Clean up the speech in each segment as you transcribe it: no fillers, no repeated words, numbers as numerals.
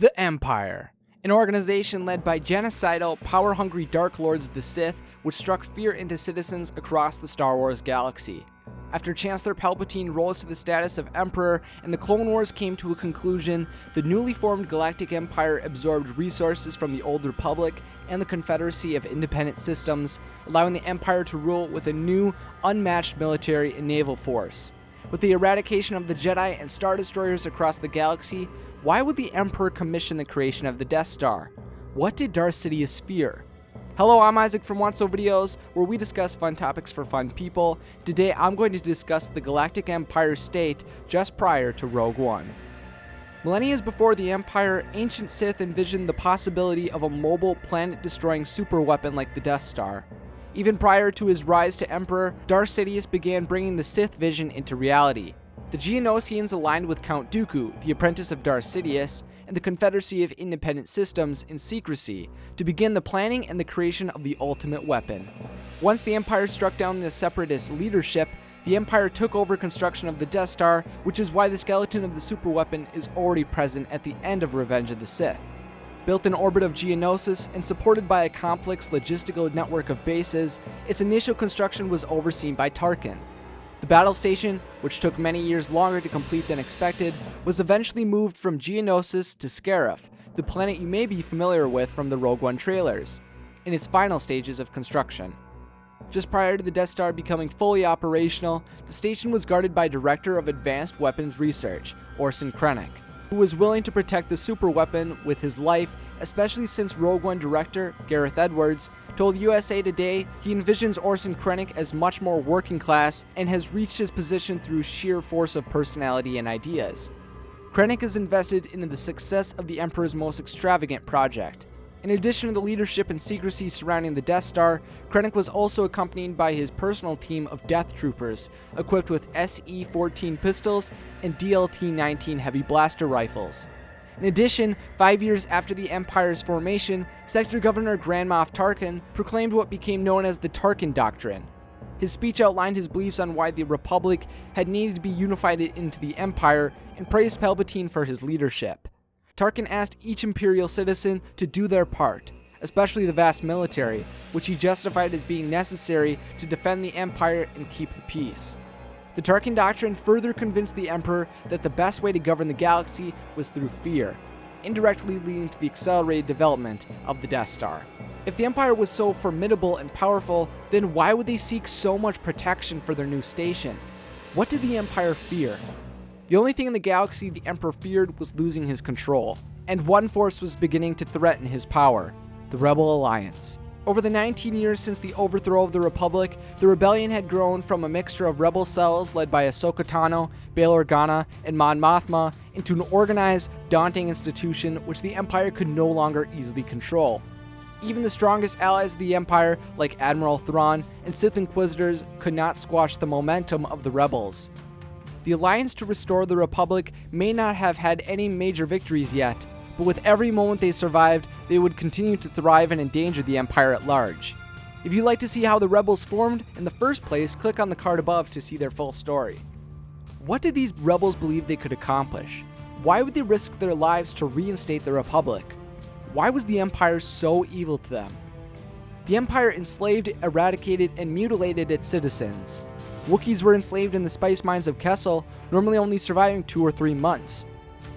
The Empire, an organization led by genocidal, power-hungry Dark Lords of the Sith, which struck fear into citizens across the Star Wars galaxy. After Chancellor Palpatine rose to the status of Emperor and the Clone Wars came to a conclusion, the newly formed Galactic Empire absorbed resources from the Old Republic and the Confederacy of Independent Systems, allowing the Empire to rule with a new, unmatched military and naval force. With the eradication of the Jedi and Star Destroyers across the galaxy, why would the Emperor commission the creation of the Death Star? What did Darth Sidious fear? Hello, I'm Isaac from Wotso Videos, where we discuss fun topics for fun people. Today I'm going to discuss the Galactic Empire state just prior to Rogue One. Millennia before the Empire, ancient Sith envisioned the possibility of a mobile, planet-destroying superweapon like the Death Star. Even prior to his rise to Emperor, Darth Sidious began bringing the Sith vision into reality. The Geonosians aligned with Count Dooku, the apprentice of Darth Sidious, and the Confederacy of Independent Systems in secrecy to begin the planning and the creation of the ultimate weapon. Once the Empire struck down the Separatist leadership, the Empire took over construction of the Death Star, which is why the skeleton of the superweapon is already present at the end of Revenge of the Sith. Built in orbit of Geonosis and supported by a complex logistical network of bases, its initial construction was overseen by Tarkin. The battle station, which took many years longer to complete than expected, was eventually moved from Geonosis to Scarif, the planet you may be familiar with from the Rogue One trailers, in its final stages of construction. Just prior to the Death Star becoming fully operational, the station was guarded by Director of Advanced Weapons Research, Orson Krennic, who was willing to protect the superweapon with his life, especially since Rogue One director Gareth Edwards told USA Today he envisions Orson Krennic as much more working class and has reached his position through sheer force of personality and ideas. Krennic is invested in the success of the Emperor's most extravagant project. In addition to the leadership and secrecy surrounding the Death Star, Krennic was also accompanied by his personal team of Death Troopers, equipped with SE-14 pistols and DLT-19 heavy blaster rifles. In addition, 5 years after the Empire's formation, Sector Governor Grand Moff Tarkin proclaimed what became known as the Tarkin Doctrine. His speech outlined his beliefs on why the Republic had needed to be unified into the Empire and praised Palpatine for his leadership. Tarkin asked each Imperial citizen to do their part, especially the vast military, which he justified as being necessary to defend the Empire and keep the peace. The Tarkin Doctrine further convinced the Emperor that the best way to govern the galaxy was through fear, indirectly leading to the accelerated development of the Death Star. If the Empire was so formidable and powerful, then why would they seek so much protection for their new station? What did the Empire fear? The only thing in the galaxy the Emperor feared was losing his control, and one force was beginning to threaten his power: the Rebel Alliance. Over the 19 years since the overthrow of the Republic, the rebellion had grown from a mixture of rebel cells led by Ahsoka Tano, Bail Organa, and Mon Mothma into an organized, daunting institution which the Empire could no longer easily control. Even the strongest allies of the Empire, like Admiral Thrawn and Sith Inquisitors, could not squash the momentum of the rebels. The alliance to restore the Republic may not have had any major victories yet, but with every moment they survived, they would continue to thrive and endanger the Empire at large. If you'd like to see how the rebels formed in the first place, click on the card above to see their full story. What did these rebels believe they could accomplish? Why would they risk their lives to reinstate the Republic? Why was the Empire so evil to them? The Empire enslaved, eradicated, and mutilated its citizens. Wookiees were enslaved in the spice mines of Kessel, normally only surviving 2 or 3 months.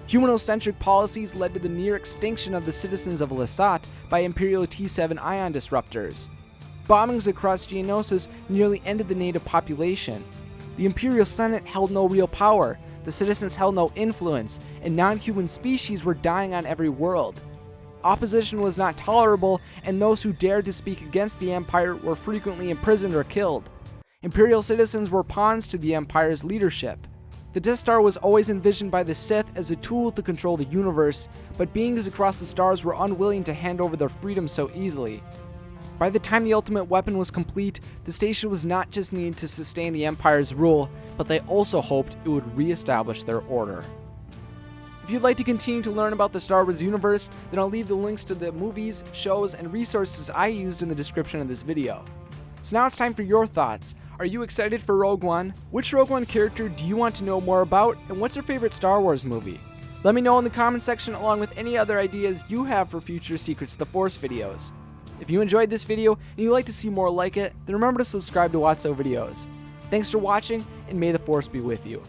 Humanocentric policies led to the near extinction of the citizens of Lasat by Imperial T-7 ion disruptors. Bombings across Geonosis nearly ended the native population. The Imperial Senate held no real power, the citizens held no influence, and non-human species were dying on every world. Opposition was not tolerable, and those who dared to speak against the Empire were frequently imprisoned or killed. Imperial citizens were pawns to the Empire's leadership. The Death Star was always envisioned by the Sith as a tool to control the universe, but beings across the stars were unwilling to hand over their freedom so easily. By the time the ultimate weapon was complete, the station was not just needed to sustain the Empire's rule, but they also hoped it would re-establish their order. If you'd like to continue to learn about the Star Wars universe, then I'll leave the links to the movies, shows, and resources I used in the description of this video. So now it's time for your thoughts. Are you excited for Rogue One? Which Rogue One character do you want to know more about, and what's your favorite Star Wars movie? Let me know in the comment section along with any other ideas you have for future Secrets of the Force videos. If you enjoyed this video and you'd like to see more like it, then remember to subscribe to Wotso videos. Thanks for watching, and may the Force be with you.